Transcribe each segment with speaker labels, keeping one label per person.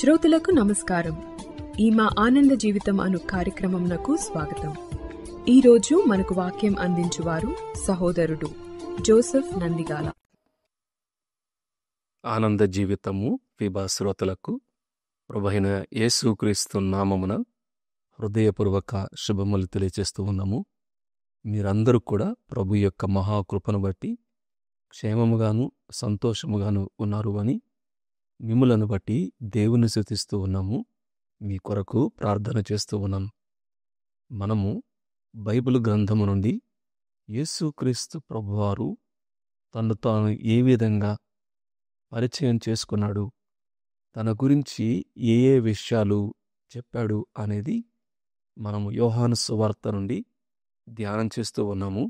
Speaker 1: శ్రోతలకు నమస్కారం. ఈ మా ఆనంద జీవితం అను కార్యక్రమంనకు స్వాగతం. ఈరోజు మనకు వాక్యం అందించువారు సహోదరుడు జోసెఫ్ నందిగాల.
Speaker 2: ఆనంద జీవితము ఫీబా శ్రోతలకు ప్రభువైన యేసుక్రీస్తు నామమున హృదయపూర్వక శుభములు తెలియజేస్తూ ఉన్నాము. మీరందరూ కూడా ప్రభు యొక్క మహాకృపను బట్టి క్షేమముగాను సంతోషముగాను ఉన్నారు అని మిమ్ములను బట్టి దేవుని స్తుతిస్తూ ఉన్నాము. మీ కొరకు ప్రార్థన చేస్తూ ఉన్నాము. మనము బైబిల్ గ్రంథము నుండి యేసుక్రీస్తు ప్రభువారు తను తాను ఏ విధంగా పరిచయం చేసుకున్నాడు, తన గురించి ఏ ఏ విషయాలు చెప్పాడు అనేది మనము యోహాను సువార్త నుండి ధ్యానం చేస్తూ ఉన్నాము.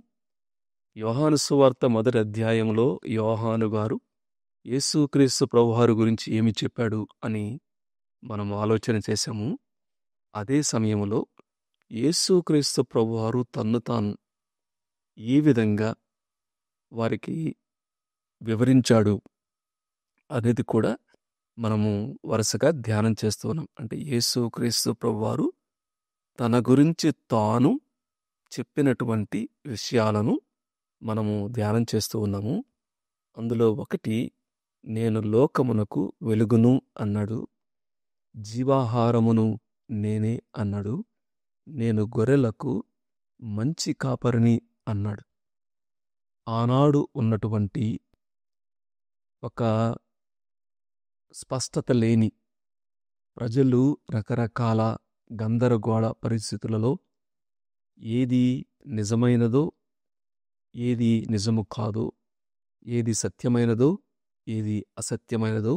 Speaker 2: యోహాను సువార్త మొదటి అధ్యాయంలో యోహాను గారు యేసుక్రీస్తు ప్రభువారు గురించి ఏమి చెప్పాడు అని మనం ఆలోచన చేశాము. అదే సమయంలో యేసుక్రీస్తు ప్రభువారు తన్ను తాను ఏ విధంగా వారికి వివరించాడు అనేది కూడా మనము వరుసగా ధ్యానం చేస్తూ ఉన్నాం. అంటే యేసుక్రీస్తు ప్రభువారు తన గురించి తాను చెప్పినటువంటి విషయాలను మనము ధ్యానం చేస్తూ ఉన్నాము. అందులో ఒకటి, నేను లోకమునకు వెలుగును అన్నాడు. జీవాహారమును నేనే అన్నాడు. నేను గొర్రెలకు మంచి కాపరిని అన్నాడు. ఆనాడు ఉన్నటువంటి ఒక స్పష్టత లేని ప్రజలు రకరకాల గందరగోళ పరిస్థితులలో ఏది నిజమైనదో, ఏది నిజము కాదో, ఏది సత్యమైనదో, ఏది అసత్యమైనదో,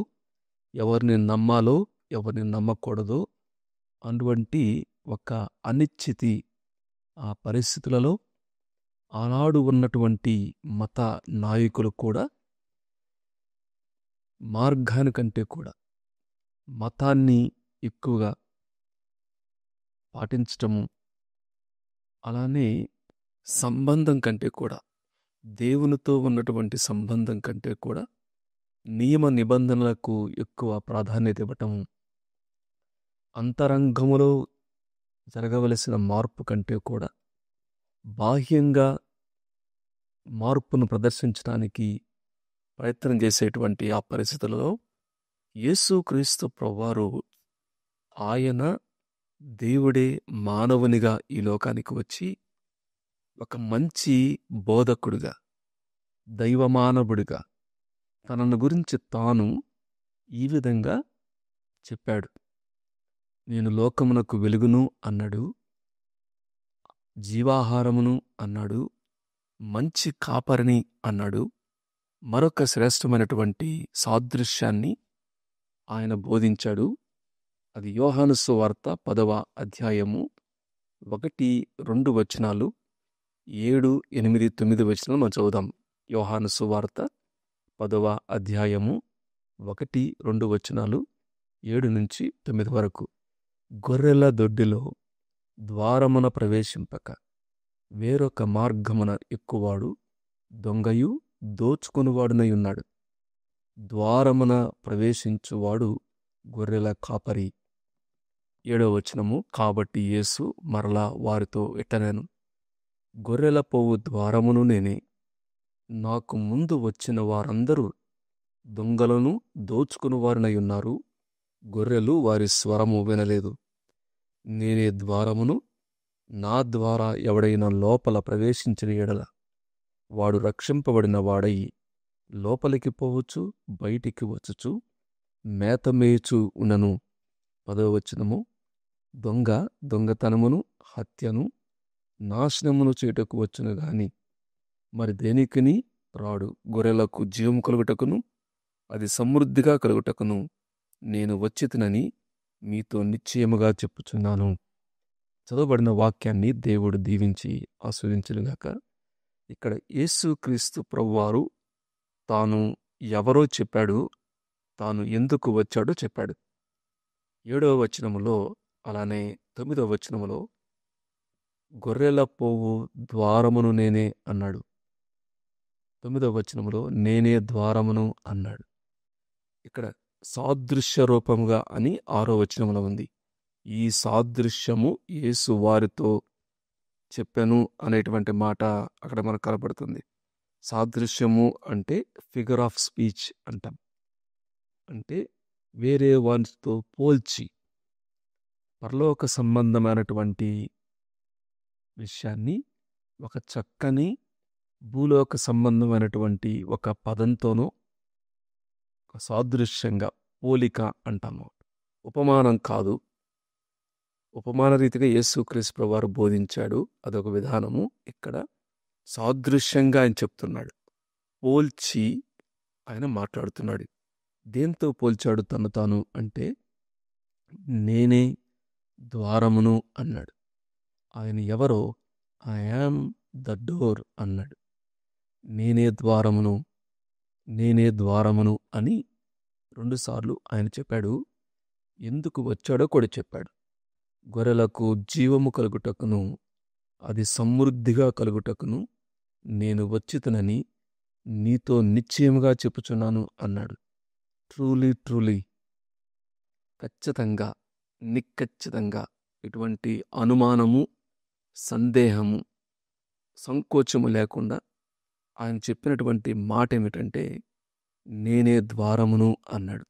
Speaker 2: ఎవరిని నమ్మాలో ఎవరిని నమ్మకూడదో అటువంటి ఒక అనిశ్చితి ఆ పరిస్థితులలో ఆనాడు ఉన్నటువంటి మత నాయకులు కూడా మార్గానికంటే కూడా మతాన్ని ఎక్కువగా పాటించటము, అలానే సంబంధం కంటే కూడా దేవునితో ఉన్నటువంటి సంబంధం కంటే కూడా నియమ నిబంధనలకు ఎక్కువ ప్రాధాన్యత ఇవ్వటము, అంతరంగములో జరగవలసిన మార్పు కంటే కూడా బాహ్యంగా మార్పును ప్రదర్శించడానికి ప్రయత్నం చేసేటువంటి ఆ పరిస్థితులలో యేసుక్రీస్తు ప్రభువారు ఆయన దేవుడే మానవునిగా ఈ లోకానికి వచ్చి ఒక మంచి బోధకుడుగా, దైవమానవుడిగా తనను గురించి తాను ఈ విధంగా చెప్పాడు. నేను లోకమునకు వెలుగును అన్నాడు, జీవాహారమును అన్నాడు, మంచి కాపరిని అన్నాడు. మరొక శ్రేష్టమైనటువంటి సాదృశ్యాన్ని ఆయన బోధించాడు. అది యోహాను సువార్త 10వ అధ్యాయము 1-2 వచనాలు, 7, 8, 9 వచనాలు మనం చదువుదాం. యోహాను సువార్త 10వ అధ్యాయము 1-2 వచనాలు, 7-9 వరకు. గొర్రెల దొడ్డిలో ద్వారమున ప్రవేశింపక వేరొక మార్గమున ఎక్కువాడు దొంగయు దోచుకొనువాడునై ఉన్నాడు. ద్వారమున ప్రవేశించువాడు గొర్రెల కాపరి. 7వ వచనము, కాబట్టి యేసు మరలా వారితో ఇట్లనెను, గొర్రెల పోవు ద్వారమును నేనే. నాకు ముందు వచ్చిన వారందరూ దొంగలను దోచుకుని వారినై ఉన్నారు. గొర్రెలు వారి స్వరము వినలేదు. నేనే ద్వారమును. నా ద్వారా ఎవడైనా లోపల ప్రవేశించిన ఎడల వాడు రక్షింపబడిన వాడై లోపలికి పోవచ్చు, బయటికి వచ్చుచు మేత మేయుచు ఉన్నను. 10వ వచనము, దొంగ దొంగతనమును, హత్యను, నాశనమును చేయుటకు వచ్చును గాని మరి దేనికిని రాడు. గొర్రెలకు జీవము కలుగుటకును అది సమృద్ధిగా కలుగుటకును నేను వచ్చితినని మీతో నిశ్చయముగా చెప్పుచున్నాను. చదవబడిన వాక్యాన్ని దేవుడు దీవించి ఆస్వాదించునుగాక. ఇక్కడ యేసుక్రీస్తు ప్రభువారు తాను ఎవరో చెప్పాడు, తాను ఎందుకు వచ్చాడో చెప్పాడు. 7వ వచనములో, అలానే 9వ వచనములో గొర్రెల పోవు ద్వారమును నేనే అన్నాడు. 9వ వచనములో నేనే ద్వారమును అన్నాడు. ఇక్కడ సాదృశ్య రూపముగా అని 6వ వచనంలో ఉంది. ఈ సాదృశ్యము యేసు వారితో చెప్పాను అనేటువంటి మాట అక్కడ మనకు కనబడుతుంది. సాదృశ్యము అంటే ఫిగర్ ఆఫ్ స్పీచ్ అంటాం. అంటే వేరే వారితో పోల్చి పరలోక సంబంధమైనటువంటి విషయాన్ని ఒక చక్కని భూలోక సంబంధమైనటువంటి ఒక పదంతోనూ ఒక సాదృశ్యంగా పోలిక అంటాము. ఉపమానం కాదు. ఉపమాన రీతిగా యేసుక్రీస్తు ప్రభువారు బోధించాడు, అదొక విధానము. ఇక్కడ సాదృశ్యంగా ఆయన చెప్తున్నాడు, పోల్చి ఆయన మాట్లాడుతున్నాడు. దేంతో పోల్చాడు తను తాను అంటే, నేనే ద్వారమును అన్నాడు. ఆయన ఎవరో, ఐ యామ్ ద డోర్ అన్నాడు. నేనే ద్వారమును, నేనే ద్వారమును అని 2 సార్లు ఆయన చెప్పాడు. ఎందుకు వచ్చాడో కూడా చెప్పాడు. గొర్రెలకు జీవము కలుగుటకును అది సమృద్ధిగా కలుగుటకును నేను వచ్చితనని నీతో నిశ్చయముగా చెప్పుచున్నాను అన్నాడు. ట్రూలీ ట్రూలీ, ఖచ్చితంగా, నిక్కచ్చితంగా, ఎటువంటి అనుమానము, సందేహము, సంకోచము లేకుండా ఆయన చెప్పినటువంటి మాట ఏమిటంటే, నేనే ద్వారమును అన్నాడు.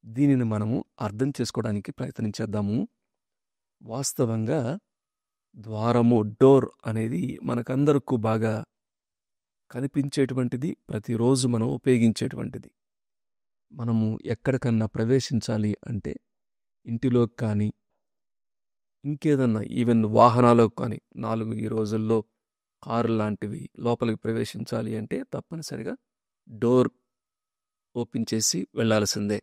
Speaker 2: దీనిని మనము అర్థం చేసుకోవడానికి ప్రయత్నించేద్దాము. వాస్తవంగా ద్వారము, డోర్ అనేది మనకందరకు బాగా కనిపించేటువంటిది, ప్రతిరోజు మనం ఉపయోగించేటువంటిది. మనము ఎక్కడికన్నా ప్రవేశించాలి అంటే ఇంటిలోకి కానీ, ఇంకేదన్నా ఈవెన్ వాహనాలకు కానీ, 4 ఈ రోజుల్లో కారు లాంటివి లోపలికి ప్రవేశించాలి అంటే తప్పనిసరిగా డోర్ ఓపెన్ చేసి వెళ్ళాల్సిందే.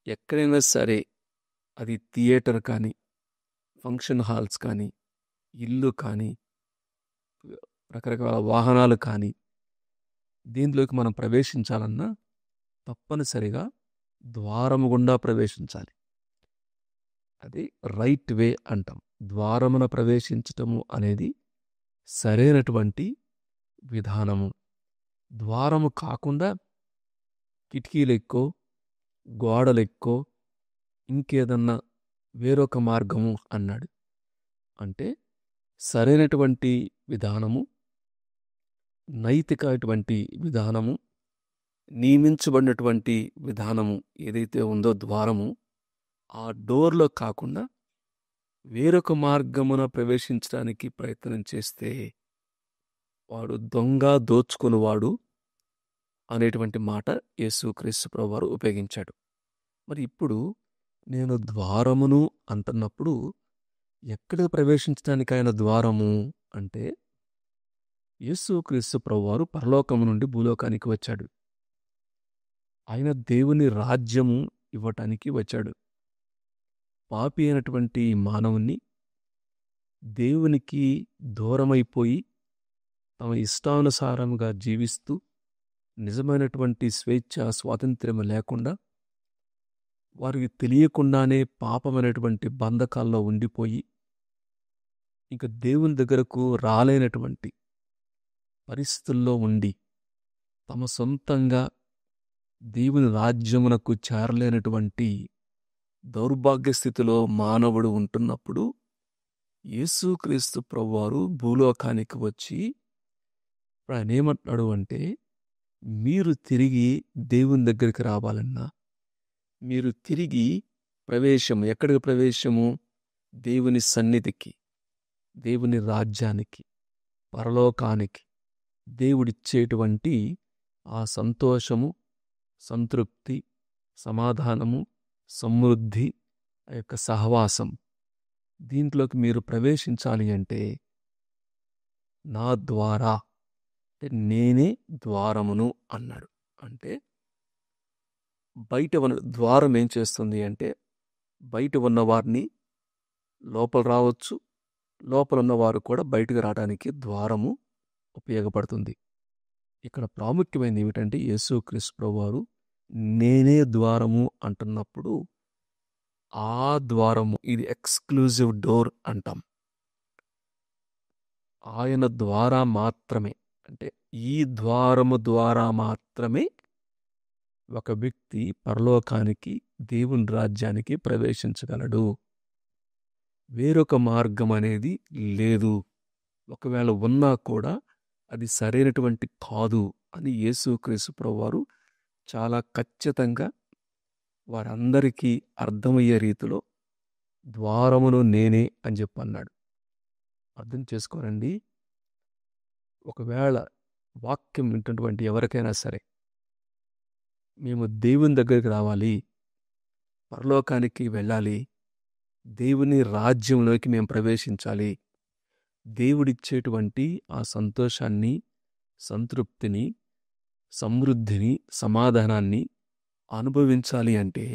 Speaker 2: ఎక్కడైనా సరే, అది థియేటర్ కానీ, ఫంక్షన్ హాల్స్ కానీ, ఇల్లు కానీ, రకరకాల వాహనాలు కానీ, దీంట్లోకి మనం ప్రవేశించాలన్నా తప్పనిసరిగా ద్వారము గుండా ప్రవేశించాలి. అది రైట్ వే అంటాం. ద్వారమున ప్రవేశించటము అనేది సరైనటువంటి విధానము. ద్వారము కాకుండా కిటికీలెక్కో, గోడలెక్కో, ఇంకేదన్నా వేరొక మార్గము అన్నాడు. అంటే సరైనటువంటి విధానము, నైతికటువంటి విధానము, నియమించబడినటువంటి విధానము ఏదైతే ఉందో ద్వారము, ఆ డోర్లో కాకుండా వేరొక మార్గమున ప్రవేశించడానికి ప్రయత్నం చేస్తే వాడు దొంగ, దోచుకునివాడు అనేటువంటి మాట యేసుక్రీస్తు ప్రభువారు ఉపయోగించాడు. మరి ఇప్పుడు నేను ద్వారమును అంటున్నప్పుడు ఎక్కడ ప్రవేశించడానికి ఆయన ద్వారము అంటే, యేసుక్రీస్తు ప్రభువారు పరలోకము నుండి భూలోకానికి వచ్చాడు. ఆయన దేవుని రాజ్యము ఇవ్వటానికి వచ్చాడు. పాపి అయినటువంటి మానవుణ్ణి దేవునికి దూరమైపోయి తమ ఇష్టానుసారంగా జీవిస్తూ నిజమైనటువంటి స్వేచ్ఛ, స్వాతంత్ర్యం లేకుండా వారికి తెలియకుండానే పాపమైనటువంటి బంధకాల్లో ఉండిపోయి ఇక దేవుని దగ్గరకు రాలేనటువంటి పరిస్థితుల్లో ఉండి తమ సొంతంగా దేవుని రాజ్యమునకు చేరలేనటువంటి దౌర్భాగ్య స్థితిలో మానవుడు ఉంటున్నప్పుడు యేసుక్రీస్తు ప్రభువారు భూలోకానికి వచ్చి ఆయన ఏమంటున్నాడు అంటే, మీరు తిరిగి దేవుని దగ్గరికి రావాలన్నా, మీరు తిరిగి ప్రవేశము, ఎక్కడికి ప్రవేశము? దేవుని సన్నిధికి, దేవుని రాజ్యానికి, పరలోకానికి, దేవుడిచ్చేటువంటి ఆ సంతోషము, సంతృప్తి, సమాధానము, సమృద్ధి, ఆ యొక్క సహవాసం, దీంట్లోకి మీరు ప్రవేశించాలి అంటే నా ద్వారా, అంటే నేనే ద్వారమును అన్నాడు. అంటే బయట ఉన్న ద్వారం ఏం చేస్తుంది అంటే, బయట ఉన్నవారిని లోపల రావచ్చు, లోపల ఉన్నవారు కూడా బయటకు రావడానికి ద్వారము ఉపయోగపడుతుంది. ఇక్కడ ప్రాముఖ్యమైనది ఏమిటంటే, యేసుక్రీస్తు ప్రభువారు నేనే ద్వారము అంటున్నప్పుడు ఆ ద్వారము, ఇది ఎక్స్క్లూజివ్ డోర్ అంటాం. ఆయన ద్వారా మాత్రమే, అంటే ఈ ద్వారము ద్వారా మాత్రమే ఒక వ్యక్తి పరలోకానికి, దేవుని రాజ్యానికి ప్రవేశించగలడు. వేరొక మార్గం అనేది లేదు. ఒకవేళ ఉన్నా కూడా అది సరైనటువంటి కాదు అని యేసుక్రీస్తు ప్రభువారు చాలా ఖచ్చితంగా వారందరికీ అర్థమయ్యే రీతిలో ద్వారమును నేనే అని చెప్పి అన్నాడు. అర్థం చేసుకోనండి. ఒకవేళ వాక్యం వింటున్నటువంటి ఎవరికైనా సరే, మేము దేవుని దగ్గరికి రావాలి, పరలోకానికి వెళ్ళాలి, దేవుని రాజ్యంలోకి మేము ప్రవేశించాలి, దేవుడిచ్చేటువంటి ఆ సంతోషాన్ని, సంతృప్తిని, సమృద్ధిని, సమాధానాన్ని అనుభవించాలి అంటే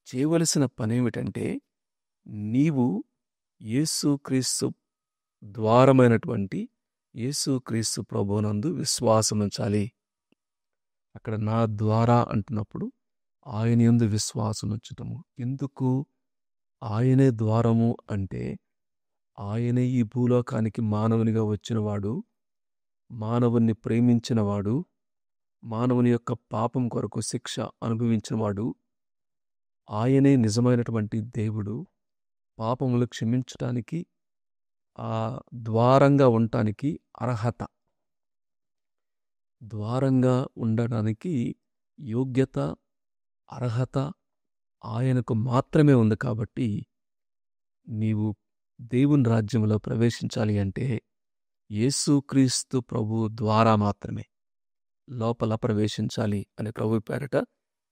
Speaker 2: చేయవలసిన పనేమిటంటే, నీవు యేసుక్రీస్తు ద్వారమైనటువంటి యేసుక్రీస్తు ప్రభువునందు విశ్వాసం ఉంచాలి. అక్కడ నా ద్వారా అంటున్నప్పుడు ఆయన యందు విశ్వాసం ఉంచటము. ఎందుకు ఆయనే ద్వారము అంటే, ఆయనే ఈ భూలోకానికి మానవునిగా వచ్చినవాడు, మానవుణ్ణి ప్రేమించినవాడు, మానవుని యొక్క పాపం కొరకు శిక్ష అనుభవించినవాడు, ఆయనే నిజమైనటువంటి దేవుడు. పాపములు క్షమించటానికి, ఆ ద్వారంగా ఉండటానికి అర్హత, ద్వారంగా ఉండడానికి యోగ్యత, అర్హత ఆయనకు మాత్రమే ఉంది. కాబట్టి నీవు దేవుని రాజ్యంలో ప్రవేశించాలి అంటే యేసుక్రీస్తు ప్రభు ద్వారా మాత్రమే లోపల ప్రవేశించాలి అని ప్రభు పేరట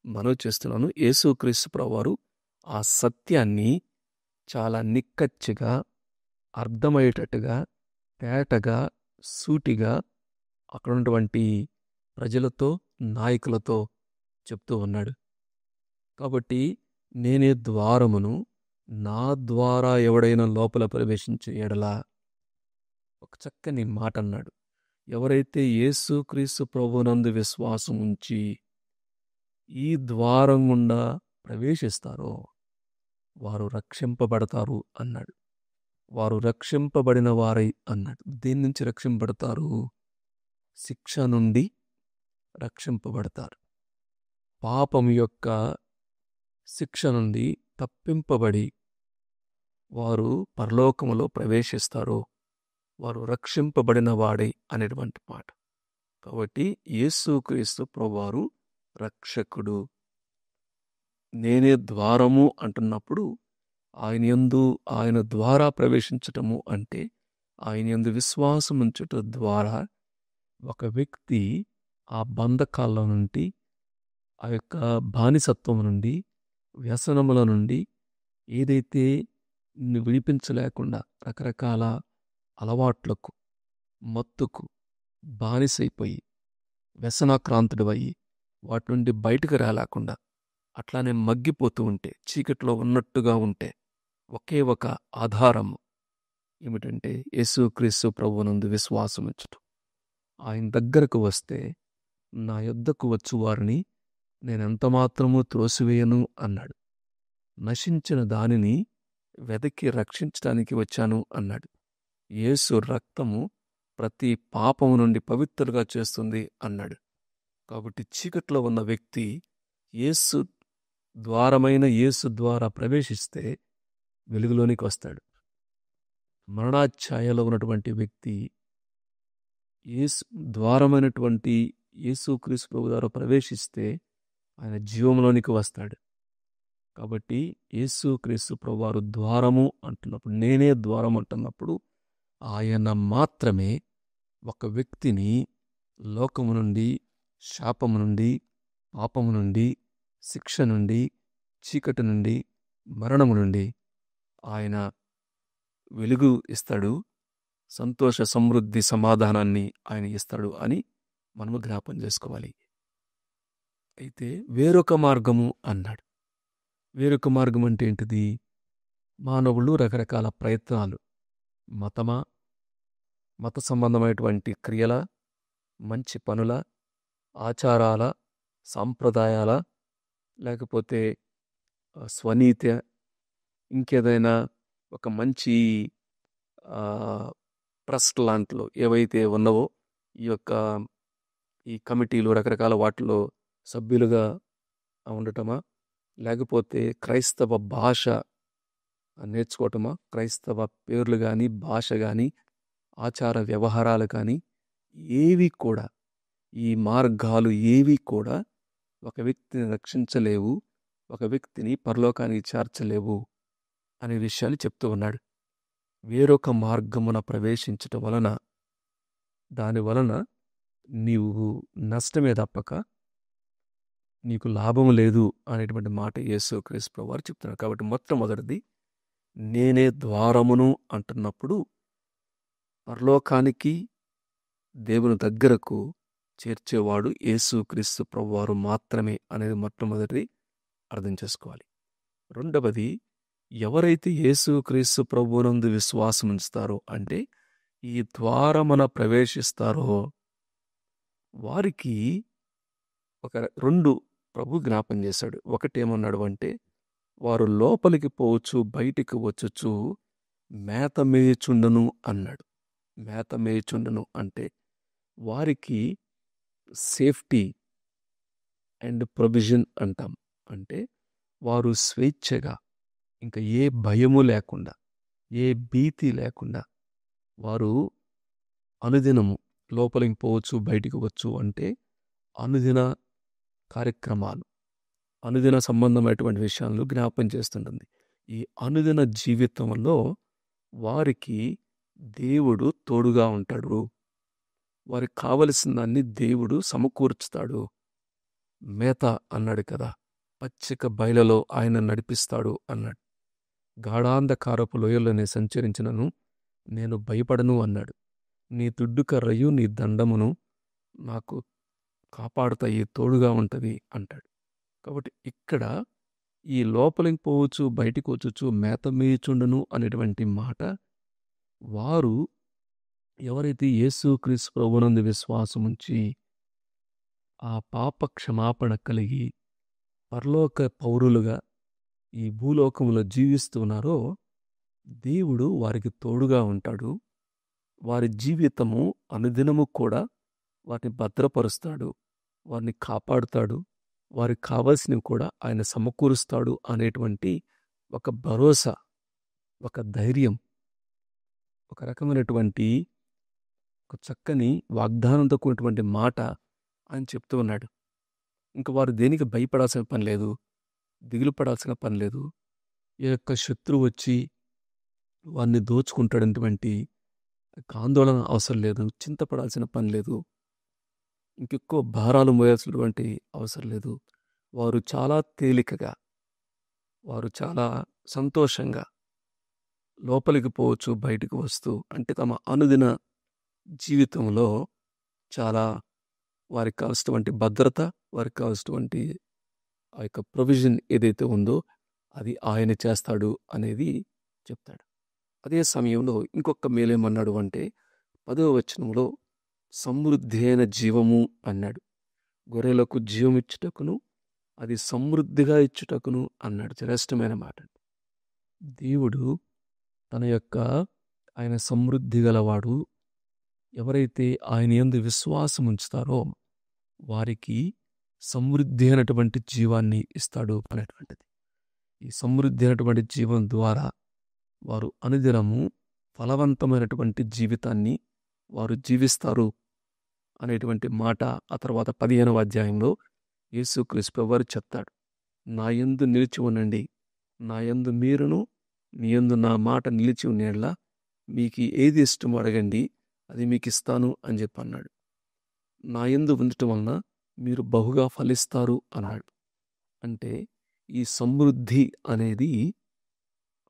Speaker 2: మనవి చేస్తున్నాను. యేసుక్రీస్తు ప్రభువారు ఆ సత్యాన్ని చాలా నిక్కచ్చిగా, అర్థమయ్యేటట్టుగా, తేటగా, సూటిగా అక్కడ ఉన్నటువంటి ప్రజలతో, నాయకులతో చెప్తూ ఉన్నాడు. కాబట్టి నేనే ద్వారమును, నా ద్వారా ఎవడైనా లోపల ప్రవేశించే ఎడలా, ఒక చక్కని మాట అన్నాడు. ఎవరైతే యేసుక్రీస్తు ప్రభువునందు విశ్వాసం ఉంచి ఈ ద్వారం గుండా ప్రవేశిస్తారో వారు రక్షింపబడతారు అన్నాడు. వారు రక్షింపబడిన వారై అన్నాడు. దేని నుంచి రక్షింపబడతారు? శిక్ష నుండి రక్షింపబడతారు. పాపం యొక్క శిక్ష నుండి తప్పింపబడి వారు పరలోకములో ప్రవేశిస్తారు. వారు రక్షింపబడిన వాడై అనేటువంటి మాట. కాబట్టి యేసుక్రీస్తు ప్రభువారు రక్షకుడు. నేనే ద్వారము అంటున్నప్పుడు ఆయన యందు, ఆయన ద్వారా ప్రవేశించటము అంటే ఆయన యందు విశ్వాసం ఉంచుట ద్వారా ఒక వ్యక్తి ఆ బంధకాల నుండి, ఆ యొక్క బానిసత్వం నుండి, వ్యసనముల నుండి, ఏదైతే విడిపించలేకుండా రకరకాల అలవాట్లకు, మత్తుకు బానిసైపోయి వ్యసనాక్రాంతుడివయ్యి వాటి నుండి బయటకు రాలేకుండా అట్లానే మగ్గిపోతూ ఉంటే, చీకట్లో ఉన్నట్టుగా ఉంటే, ఒకే ఒక ఆధారము ఏమిటంటే యేసుక్రీస్తు ప్రభువునందు విశ్వాసం ఉంచటం. ఆయన దగ్గరకు వస్తే నా యొద్దకు వచ్చు వారిని నేనెంత మాత్రమూ త్రోసివేయను అన్నాడు. నశించిన దానిని వెదకి రక్షించడానికి వచ్చాను అన్నాడు. యేసు రక్తము ప్రతి పాపము నుండి పవిత్రులుగా చేస్తుంది అన్నాడు. కాబట్టి చీకట్లో ఉన్న వ్యక్తి యేసు ద్వారమైన యేసు ద్వారా ప్రవేశిస్తే వెలుగులోనికి వస్తాడు. మరణాఛాయలో ఉన్నటువంటి వ్యక్తి యేసు ద్వారమైనటువంటి యేసుక్రీస్తు ప్రభు ద్వారా ప్రవేశిస్తే ఆయన జీవంలోనికి వస్తాడు. కాబట్టి యేసుక్రీస్తు ప్రభువారు ద్వారము అంటున్నప్పుడు, నేనే ద్వారం అంటున్నప్పుడు ఆయన మాత్రమే ఒక వ్యక్తిని లోకము నుండి, శాపము నుండి, పాపము నుండి, శిక్ష నుండి, చీకటి నుండి, మరణము నుండి ఆయన వెలుగు ఇస్తాడు, సంతోష సమృద్ధి సమాధానాన్ని ఆయన ఇస్తాడు అని మనము జ్ఞాపం చేసుకోవాలి. అయితే వేరొక మార్గము అన్నాడు. వేరొక మార్గం అంటే ఏంటిది? మానవులు రకరకాల ప్రయత్నాలు, మతమా, మత సంబంధమైనటువంటి క్రియల, మంచి పనుల, ఆచారాల, సాంప్రదాయాల, లేకపోతే స్వనీత, ఇంకేదైనా ఒక మంచి ట్రస్ట్ లాంటిలో ఏవైతే ఉన్నవో ఈ కమిటీలు రకరకాల వాటిలో సభ్యులుగా ఉండటమా, లేకపోతే క్రైస్తవ భాష నేర్చుకోవటమా, క్రైస్తవ పేర్లు కానీ, భాష కానీ, ఆచార వ్యవహారాలు కానీ ఏవి కూడా, ఈ మార్గాలు ఏవి కూడా ఒక వ్యక్తిని రక్షించలేవు, ఒక వ్యక్తిని పరలోకానికి చేర్చలేవు అనే విషయాన్ని చెప్తూ ఉన్నాడు. వేరొక మార్గమున ప్రవేశించటం వలన, దాని వలన నీవు నష్టమే తప్పక నీకు లాభం లేదు అనేటువంటి మాట యేసుక్రీస్తు ప్రభువారు చెప్తున్నారు. కాబట్టి మొట్టమొదటిది, నేనే ద్వారమును అంటున్నప్పుడు పరలోకానికి, దేవుని దగ్గరకు చేర్చేవాడు యేసుక్రీస్తు ప్రభువారు మాత్రమే అనేది మొట్టమొదటిది అర్థం చేసుకోవాలి. రెండవది, ఎవరైతే యేసుక్రీస్తు ప్రభువునందు విశ్వాసం ఉంచుతారో, అంటే ఈ ద్వారమున ప్రవేశిస్తారో, వారికి రెండు ప్రభు జ్ఞాపం చేశాడు. ఒకటేమన్నాడు అంటే, వారు లోపలికి పోవచ్చు, బయటికి వచ్చుచు మేత మేయుచుండును అన్నాడు. మేత మేయుచుండును అంటే వారికి సేఫ్టీ అండ్ ప్రొవిజన్ అంటాం. అంటే వారు స్వేచ్ఛగా, ఇంకా ఏ భయము లేకుండా, ఏ భీతి లేకుండా వారు అనుదినము లోపలికి పోవచ్చు, బయటికి వచ్చు. అంటే అనుదిన కార్యక్రమాలు, అనుదిన సంబంధమైనటువంటి విషయాలను జ్ఞాపం చేస్తుంటుంది. ఈ అనుదిన జీవితంలో వారికి దేవుడు తోడుగా ఉంటాడు. వారికి కావలసిన దాన్ని దేవుడు సమకూర్చుతాడు. మేత అన్నాడు కదా, పచ్చిక బయలలో ఆయన నడిపిస్తాడు అన్నాడు. గాఢాంధకారపు లోయల్లోనే సంచరించినను నేను భయపడను అన్నాడు. నీ దుడ్డు కర్రయు నీ దండమును నాకు కాపాడుతాయి, తోడుగా ఉంటుంది అంటాడు. కాబట్టి ఇక్కడ ఈ లోపలికి పోవచ్చు, బయటికి వచ్చుచు మేత మేయుచుండును అనేటువంటి మాట, వారు ఎవరైతే యేసుక్రీస్తు ప్రభువునందు విశ్వాసముంచి ఆ పాప క్షమాపణ కలిగి పరలోక పౌరులుగా ఈ భూలోకంలో జీవిస్తున్నారో, దేవుడు వారికి తోడుగా ఉంటాడు. వారి జీవితము అనుదినము కూడా వారిని భద్రపరుస్తాడు, వారిని కాపాడుతాడు, వారికి కావలసినవి కూడా ఆయన సమకూరుస్తాడు అనేటువంటి ఒక భరోసా, ఒక ధైర్యం, ఒక రకమైనటువంటి ఒక చక్కని వాగ్దానంతో కూడినటువంటి మాట ఆయన చెప్తూ ఉన్నాడు. ఇంకా వారు దేనికి భయపడాల్సిన పని లేదు, దిగులు పడాల్సిన పని లేదు. ఈ యొక్క శత్రువు వచ్చి వారిని దోచుకుంటాడనేటువంటి ఆందోళన అవసరం లేదు, చింతపడాల్సిన పని లేదు, ఇంకెక్కువ భారాలు మోయాల్సినటువంటి అవసరం లేదు. వారు చాలా తేలికగా, వారు చాలా సంతోషంగా లోపలికి పోవచ్చు, బయటకు వస్తూ, అంటే తమ అనుదిన జీవితంలో చాలా వారికి కావాల్సినటువంటి భద్రత, వారికి కావాల్సినటువంటి ఆ యొక్క ప్రొవిజన్ ఏదైతే ఉందో అది ఆయన చేస్తాడు అనేది చెప్తాడు. అదే సమయంలో ఇంకొక మేలేమన్నాడు అంటే 10వ వచనంలో సమృద్ధి అయిన జీవము అన్నాడు. గొర్రెలకు జీవం ఇచ్చుటకును అది సమృద్ధిగా ఇచ్చుటకును అన్నాడు. శ్రేష్టమైన మాట. దేవుడు తన యొక్క ఆయన సమృద్ధి గలవాడు. ఎవరైతే ఆయన యందు విశ్వాసం ఉంచుతారో వారికి సమృద్ధి అయినటువంటి జీవాన్ని ఇస్తాడు అనేటువంటిది. ఈ సమృద్ధి అయినటువంటి జీవం ద్వారా వారు అనుదినము ఫలవంతమైనటువంటి జీవితాన్ని వారు జీవిస్తారు అనేటువంటి మాట ఆ తర్వాత 15వ అధ్యాయంలో యేసుక్రీస్తు ప్రభువారు చెప్తాడు. నా యందు నిలిచి ఉండండి, నా యందు మీరును, మీ యందు నా మాట నిలిచి ఉండేలా మీకు ఏది ఇష్టమో అడగండి, అది మీకు ఇస్తాను అని చెప్పి అన్నాడు. నా యందు ఉండటం వలన మీరు బహుగా ఫలిస్తారు అన్నాడు. అంటే ఈ సమృద్ధి అనేది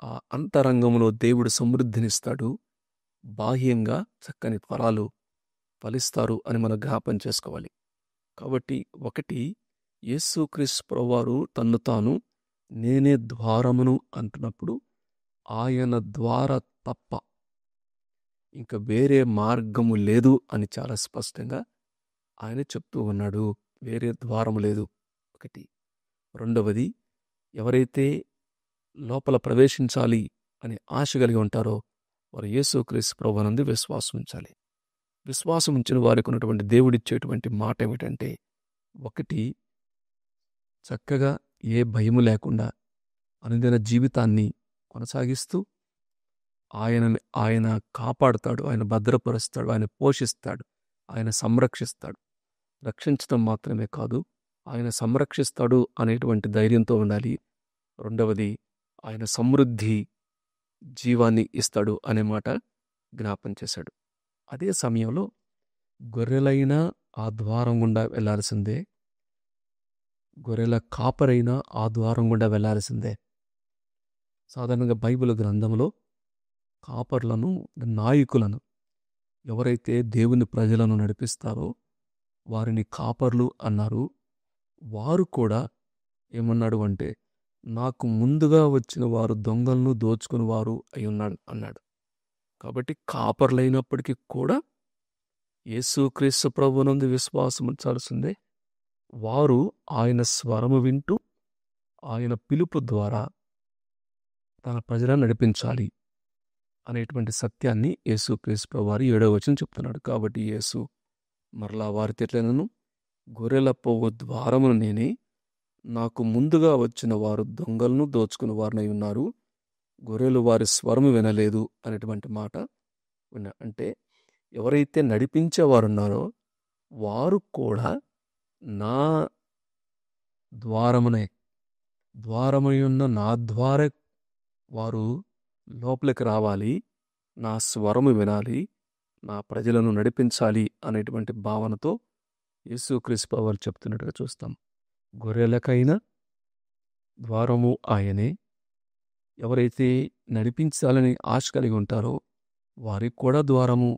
Speaker 2: ఆ అంతరంగంలో దేవుడు సమృద్ధినిస్తాడు, బాహ్యంగా చక్కని ఫలాలు ఫలిస్తారు అని మనం జ్ఞాపం చేసుకోవాలి. కాబట్టి ఒకటి, యేసుక్రీస్తు ప్రభువారు తన్ను తాను నేనే ద్వారమును అంటున్నప్పుడు ఆయన ద్వారా తప్ప ఇంకా వేరే మార్గము లేదు అని చాలా స్పష్టంగా ఆయన చెప్తూ ఉన్నాడు. వేరే ద్వారము లేదు ఒకటి. రెండవది, ఎవరైతే లోపల ప్రవేశించాలి అనే ఆశ కలిగి ఉంటారో వారు యేసుక్రీస్తు ప్రభువునందు విశ్వాసం ఉంచాలి. విశ్వాసం ఉంచిన వారికి ఉన్నటువంటి దేవుడిచ్చేటువంటి మాట ఏమిటంటే, ఒకటి, చక్కగా ఏ భయము లేకుండా అనుదిన జీవితాన్ని కొనసాగిస్తూ ఆయన కాపాడుతాడు, ఆయన భద్రపరుస్తాడు, ఆయన పోషిస్తాడు, ఆయన సంరక్షిస్తాడు. రక్షించడం మాత్రమే కాదు, ఆయన సంరక్షిస్తాడు అనేటువంటి ధైర్యంతో ఉండాలి. రెండవది, ఆయన సమృద్ధి జీవాన్ని ఇస్తాడు అనే మాట జ్ఞాపం చేశాడు. అదే సమయంలో గొర్రెలైనా ఆ ద్వారం గుండా వెళ్లాల్సిందే, గొర్రెల కాపరైనా ఆ ద్వారం గుండా వెళ్లాల్సిందే. సాధారణంగా బైబిల్ గ్రంథంలో కాపర్లను, నాయకులను, ఎవరైతే దేవుని ప్రజలను నడిపిస్తారో వారిని కాపర్లు అన్నారు. వారు కూడా ఏమన్నాడు అంటే, నాకు ముందుగా వచ్చిన వారు దొంగలను దోచుకుని వారు అయి ఉన్నాడు అన్నాడు. కాబట్టి కాపర్లైనప్పటికీ కూడా యేసుక్రీస్తు ప్రభువునందు విశ్వాసం ఉంచాల్సిందే. వారు ఆయన స్వరము వింటూ ఆయన పిలుపు ద్వారా తన ప్రజలను నడిపించాలి అనేటువంటి సత్యాన్ని యేసుక్రీస్తు ప్రభు వారు 7వ వచనం చెప్తున్నాడు. కాబట్టి యేసు మరలా వారి తెట్లనను, గొర్రెల పోవు ద్వారమును నేనే, నాకు ముందుగా వచ్చిన వారు దొంగలను దోచుకుని వారినై ఉన్నారు, గొర్రెలు వారి స్వరము వినలేదు అనేటువంటి మాట అంటే ఎవరైతే నడిపించేవారున్నారో వారు కూడా నా ద్వారమునే, ద్వారమయున్న నా ద్వారే వారు లోపలికి రావాలి, నా స్వరము వినాలి, నా ప్రజలను నడిపించాలి అనేటువంటి భావనతో యేసుక్రీస్తు వారు చెప్తున్నట్టుగా చూస్తాం. గొర్రెలకైనా ద్వారము ఆయనే, ఎవరైతే నడిపించాలని ఆశ కలిగి ఉంటారో వారికి కూడా ద్వారము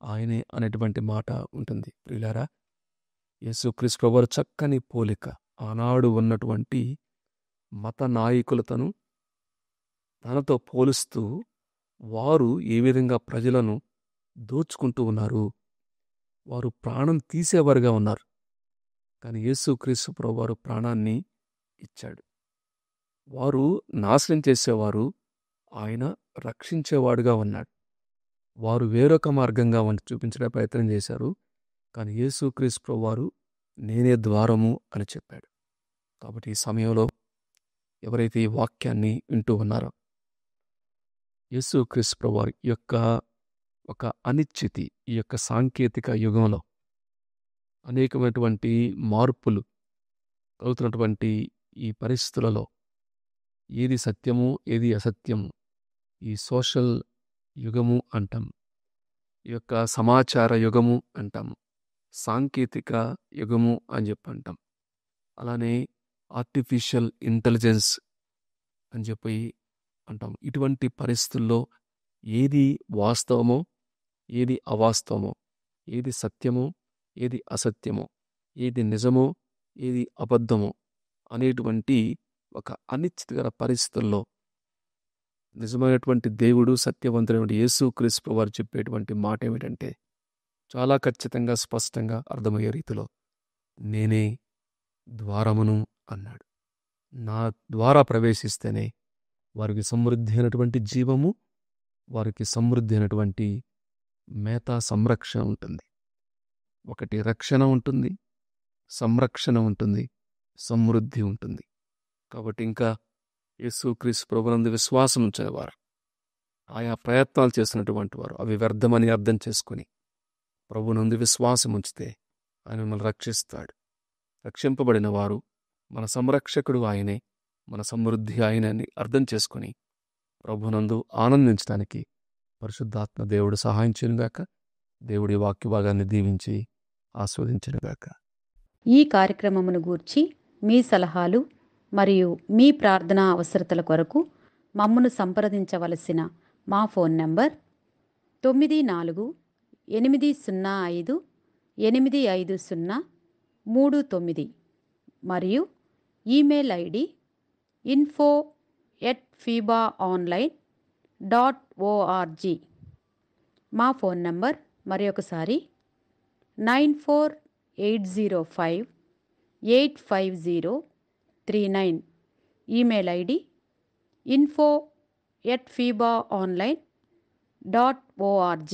Speaker 2: ఆయనే అనేటువంటి మాట ఉంటుంది. ప్రియులారా, యేసుక్రీస్తు వారు చక్కని పోలిక ఆనాడు ఉన్నటువంటి మత నాయకులతను తనతో పోలుస్తూ వారు ఏ విధంగా ప్రజలను దోచుకుంటూ ఉన్నారు, వారు ప్రాణం తీసేవారుగా ఉన్నారు. కానీ యేసుక్రీస్తు ప్రభువు వారు ప్రాణాన్ని ఇచ్చాడు. వారు నాశనం చేసేవారు, ఆయన రక్షించేవాడుగా ఉన్నాడు. వారు వేరొక మార్గంగా చూపించడానికి ప్రయత్నం చేశారు. కానీ యేసుక్రీస్తు ప్రభువు వారు నేనే ద్వారము అని చెప్పాడు. కాబట్టి ఈ సమయంలో ఎవరైతే ఈ వాక్యాన్ని వింటూ ఉన్నారో, యేసుక్రీస్తు ప్రభువు వారి యొక్క ఒక అనిశ్చితి, ఈ యొక్క సాంకేతిక యుగంలో అనేకమైనటువంటి మార్పులు కలుగుతున్నటువంటి ఈ పరిస్థితులలో ఏది సత్యము, ఏది అసత్యము, ఈ సోషల్ యుగము అంటాం, ఈ యొక్క సమాచార యుగము అంటాం, సాంకేతిక యుగము అని చెప్పి అంటాం, అలానే ఆర్టిఫిషియల్ ఇంటెలిజెన్స్ అని చెప్పి అంటాం. ఇటువంటి పరిస్థితుల్లో ఏది వాస్తవమో, ఏది అవాస్తవమో, ఏది సత్యమో, ఏది అసత్యమో, ఏది నిజమో, ఏది అబద్ధమో అనేటువంటి ఒక అనిశ్చితకర పరిస్థితుల్లో నిజమైనటువంటి దేవుడు, సత్యవంతుడైన యేసుక్రీస్తు వారు చెప్పేటువంటి మాట ఏమిటంటే, చాలా ఖచ్చితంగా స్పష్టంగా అర్థమయ్యే రీతిలో నేనే ద్వారమును అన్నాడు. నా ద్వారా ప్రవేశిస్తేనే వారికి సమృద్ధి అయినటువంటి జీవము, వారికి సమృద్ధి అయినటువంటి మేత సంరక్షణ ఉంటుంది. ఒకటి రక్షణ ఉంటుంది, సంరక్షణ ఉంటుంది, సమృద్ధి ఉంటుంది. కాబట్టి ఇంకా యేసుక్రీస్తు ప్రభువునందు విశ్వాసం ఉంచేవారు, ఆయా ప్రయత్నాలు చేసినటువంటి వారు అవి వ్యర్థమని అర్థం చేసుకుని ప్రభువునందు విశ్వాసం ఉంచితే ఆయన మిమ్మల్ని రక్షిస్తాడు. రక్షింపబడిన వారు మన సంరక్షకుడు ఆయనే, మన సమృద్ధి ఆయనని అర్థం చేసుకుని ప్రభువునందు ఆనందించడానికి పరిశుద్ధాత్మ దేవుడు సహాయం చేయనుగాక. దేవుడి వాక్య భాగాన్ని దీవించి ఆస్వాదించనుగాక.
Speaker 3: ఈ కార్యక్రమమును గూర్చి మీ సలహాలు మరియు మీ ప్రార్థనా అవసరతల కొరకు మమ్మను సంప్రదించవలసిన మా ఫోన్ నంబర్ 9448058503 మరియు ఈమెయిల్ ఐడి info@fibaonline.org. మా ఫోన్ నంబర్ మరొకసారి 9480585039. Email ID info@fibaonline.org.